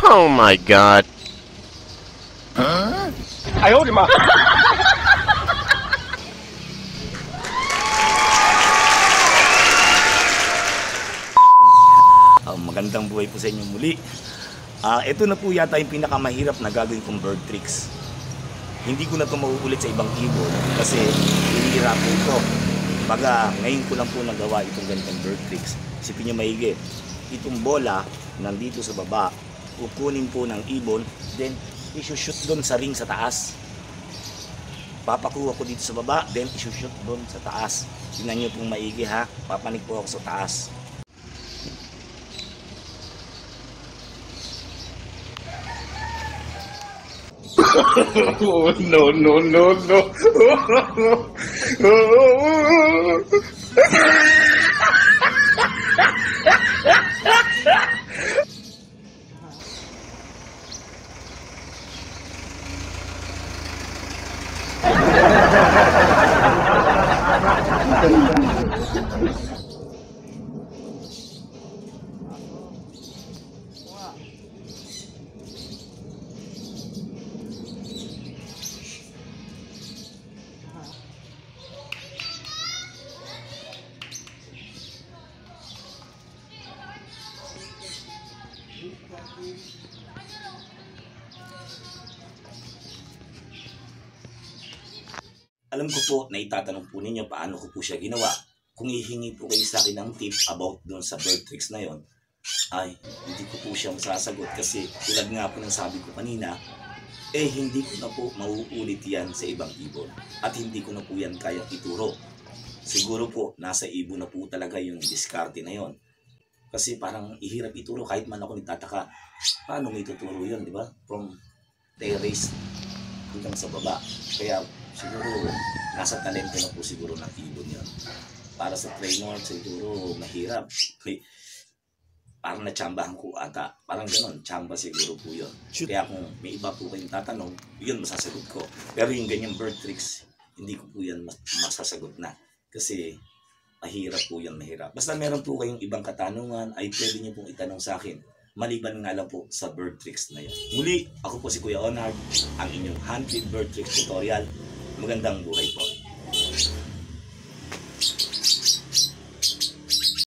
Oh my god. Ayaw, di ma. Magandang buhay po sa inyo muli. Ito na po yata yung pinakamahirap na gagawin kong bird tricks. Hindi ko na ito mauulit sa ibang ibon kasi hinihirap po ito. Baga, ngayon ko lang po nagawa itong ganitong bird tricks. Isipin nyo maigi. Itong bola nandito sa baba, kukunin po ng ibon, then isushoot doon sa ring sa taas. Papakuha ko dito sa baba, then isushoot doon sa taas. Tingnan nyo pong maigi ha. Papanik po ako sa taas. Oh, no, no, no, no. Alam ko po na itatanong po ninyo paano ko po siya ginawa. Kung hihingi po kayo sa akin ng tip about doon sa bird tricks na yon, ay hindi ko po siya masasagot kasi tulad nga po ng sabi ko kanina, hindi ko na po mauulit yan sa ibang ibon at hindi ko na po yan kaya ituro. Siguro po nasa ibon na po talaga yung diskarte na yon. Kasi parang ihirap ituro kahit man ako nagtataka, paano may tuturo yun, di ba? From terrace hanggang sa baba. Kaya siguro nasa talento na po siguro ng ibon yun. Para sa trainer siguro mahirap. Parang natsambahan ko ata. Parang ganon, tsamba siguro po yun. Kaya kung may iba po kayong tatanong, yun masasagot ko. Pero yung ganyang bird tricks, hindi ko po yan masasagot na. Kasi mahirap po yan, mahirap. Basta meron po kayong ibang katanungan, ay pwede niyo pong itanong sa akin. Maliban nga lang po sa bird tricks na yun. Muli, ako po si Kuya Onard, ang inyong hunted bird tricks tutorial. Magandang buhay po.